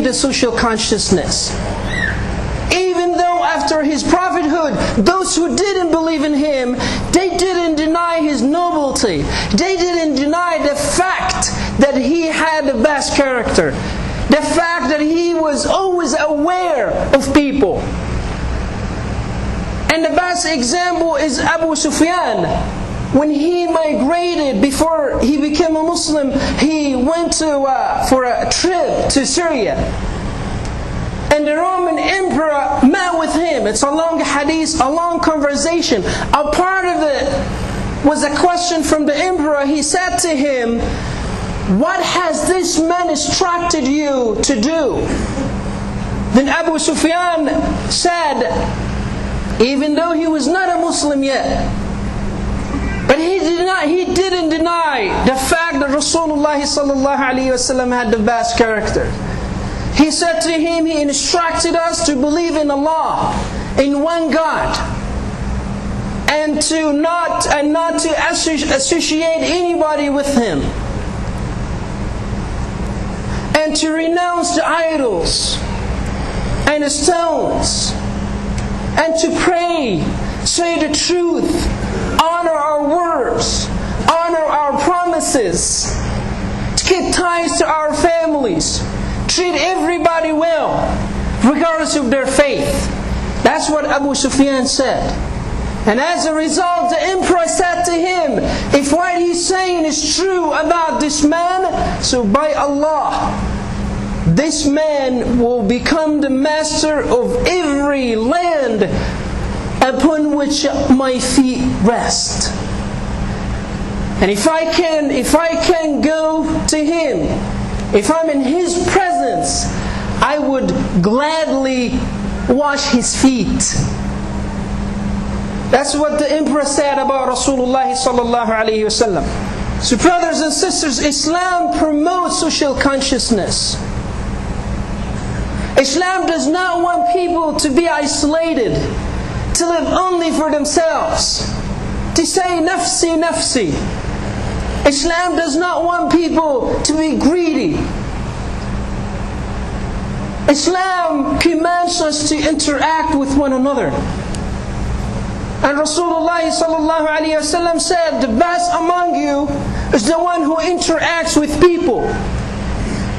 received a social consciousness. Even though after his prophethood, those who didn't believe in him, they didn't deny his nobility. They didn't deny the fact that he had the best character. The fact that he was always aware of people. And the best example is Abu Sufyan. When he migrated, before he became a Muslim, he went for a trip to Syria. And the Roman emperor met with him. It's a long hadith, a long conversation. A part of it was a question from the emperor. He said to him, "What has this man instructed you to do?" Then Abu Sufyan said, even though he was not a Muslim yet, but he didn't deny the fact that Rasulullah sallallahu alaihi wasallam had the best character. He said to him, he instructed us to believe in Allah, in one God, and not to associate anybody with Him, and to renounce the idols and the stones, and to pray, say the truth, honor our words, honor our promises, to keep ties to our families, treat everybody well, regardless of their faith. That's what Abu Sufyan said. And as a result, the emperor said to him, if what he's saying is true about this man, so by Allah, this man will become the master of every land upon which my feet rest. And if I can go to him, if I'm in his presence, I would gladly wash his feet. That's what the emperor said about Rasulullah sallallahu alaihi wasallam. So brothers and sisters, Islam promotes social consciousness. Islam does not want people to be isolated, to live only for themselves, to say nafsi, nafsi. Islam does not want people to be greedy. Islam commands us to interact with one another. And Rasulullah sallallahu alaihi wasallam said, the best among you is the one who interacts with people.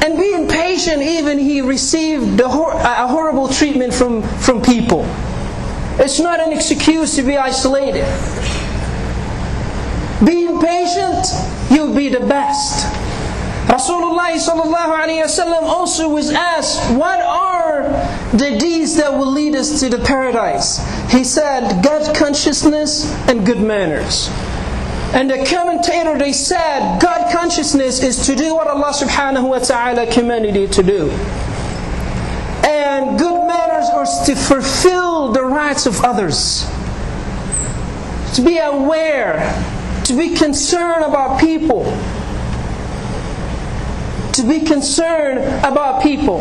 And being patient, even he received a horrible treatment from people. It's not an excuse to be isolated. Being patient, you'll be the best. Rasulullah sallallahu alaihi wasallam also was asked, what are the deeds that will lead us to the paradise? He said, God consciousness and good manners. And the commentator, they said, God consciousness is to do what Allah subhanahu wa ta'ala commanded you to do. And good manners are to fulfill the rights of others. To be aware, to be concerned about people. To be concerned about people.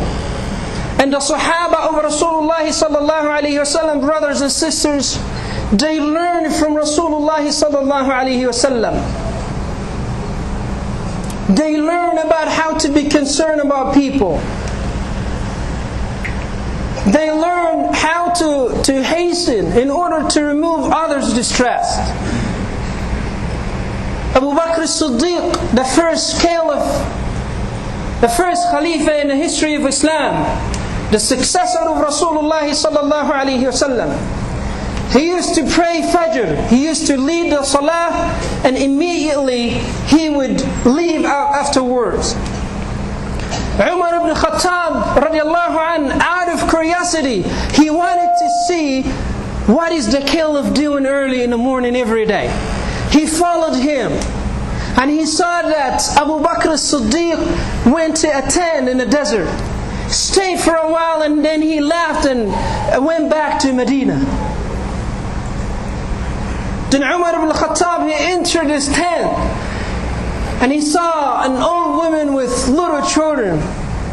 And the Sahaba of Rasulullah sallallahu alaihi wasallam, brothers and sisters, they learned from Rasulullah sallallahu alaihi wasallam. They learn about how to be concerned about people. They learn how to hasten in order to remove others' distress. Abu Bakr as-Siddiq, the first Khalifa in the history of Islam, the successor of Rasulullah sallallahu alaihi wasallam, he used to pray Fajr, he used to lead the Salah, and immediately he would leave out afterwards. Umar ibn Khattab radiallahu anh, out of curiosity, he wanted to see what is the Caliph doing early in the morning every day. He followed him, and he saw that Abu Bakr as-Siddiq went to a tent in the desert, stayed for a while, and then he left and went back to Medina. Then Umar ibn Khattab, he entered his tent, and he saw an old woman with little children,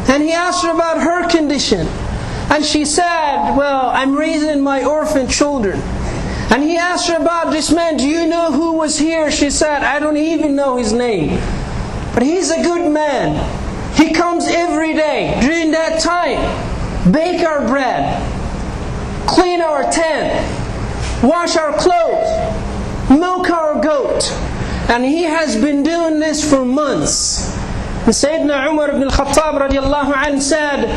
and he asked her about her condition, and she said, well, I'm raising my orphan children. And he asked her about this man, do you know who was here? She said, I don't even know his name, but he's a good man. He comes every day. During that time, bake our bread, clean our tent, wash our clothes, milk our goat. And he has been doing this for months. And Sayyidina Umar ibn al-Khattab radiallahu anhu said,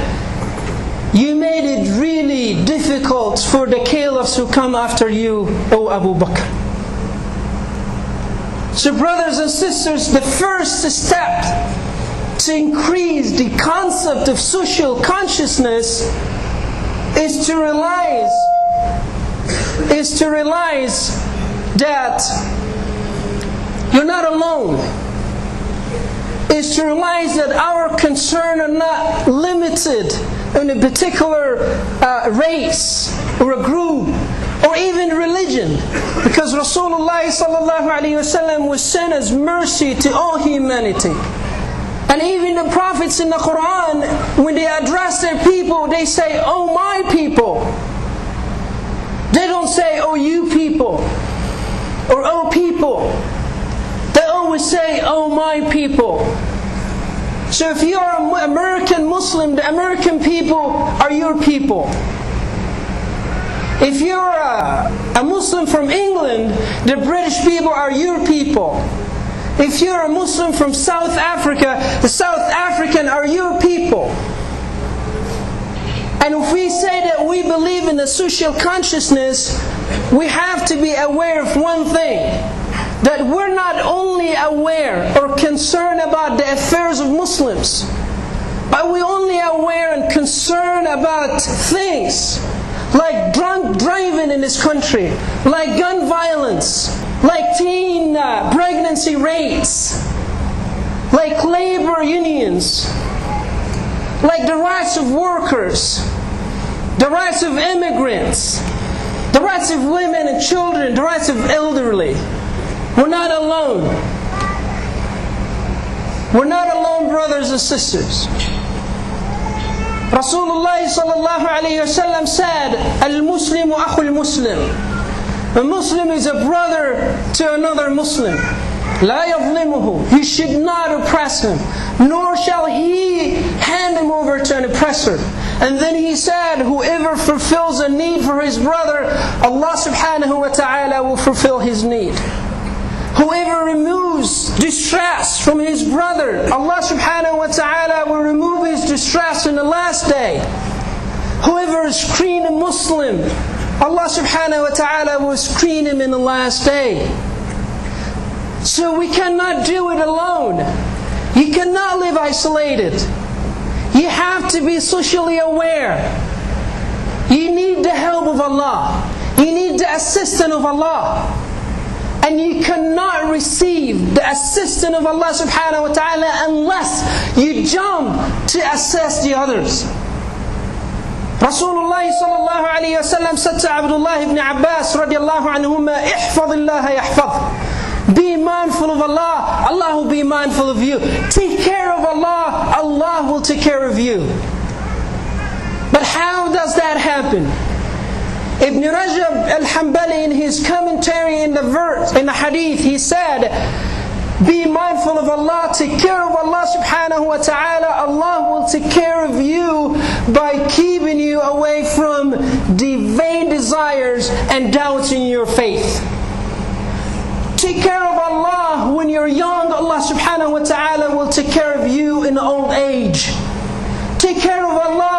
you made it really difficult for the caliphs who come after you, O Abu Bakr. So brothers and sisters, the first step to increase the concept of social consciousness is to realize that you're not alone. Is to realize that our concern are not limited in a particular race or a group or even religion, because Rasulullah sallallahu alaihi wasallam was sent as mercy to all humanity. And even the prophets in the Quran, when they address their people, they say, "Oh my people." They don't say, "Oh you people," or "Oh people." They always say, "Oh my people." So if you are an American Muslim, the American people are your people. If you're a Muslim from England, the British people are your people. If you're a Muslim from South Africa, the South African are your people. And if we say that we believe in the social consciousness, we have to be aware of one thing. That we're not only aware or concerned about the affairs of Muslims, but we're only aware and concerned about things like drunk driving in this country, like gun violence, like teen pregnancy rates, like labor unions, like the rights of workers, the rights of immigrants, the rights of women and children, the rights of elderly. We're not alone. We're not alone, brothers and sisters. Rasulullah sallallahu alayhi wa sallam said, "Al-Muslimu akhul Muslim." A Muslim is a brother to another Muslim. لا يظلمه. He should not oppress him, nor shall he hand him over to an oppressor. And then he said, whoever fulfills a need for his brother, Allah subhanahu wa ta'ala will fulfill his need. Whoever removes distress from his brother, Allah subhanahu wa ta'ala will remove his distress in the last day. Whoever screens a Muslim, Allah subhanahu wa ta'ala will screen him in the last day. So we cannot do it alone. You cannot live isolated. You have to be socially aware. You need the help of Allah. You need the assistance of Allah. And you cannot receive the assistance of Allah subhanahu wa ta'ala unless you jump to assist the others. Rasulullah sallallahu alayhi wa sallam said to Abdullah ibn Abbas radiallahu anhuma, "Ihfadillah yahfadh." Be mindful of Allah, Allah will be mindful of you. Take care of Allah, Allah will take care of you. But how does that happen? Ibn Rajab al-Hanbali in his commentary in the hadith, he said, be mindful of Allah, take care of Allah subhanahu wa ta'ala. Allah will take care of you by keeping you away from the vain desires and doubts in your faith. Take care of Allah when you're young. Allah subhanahu wa ta'ala will take care of you in old age. Take care of Allah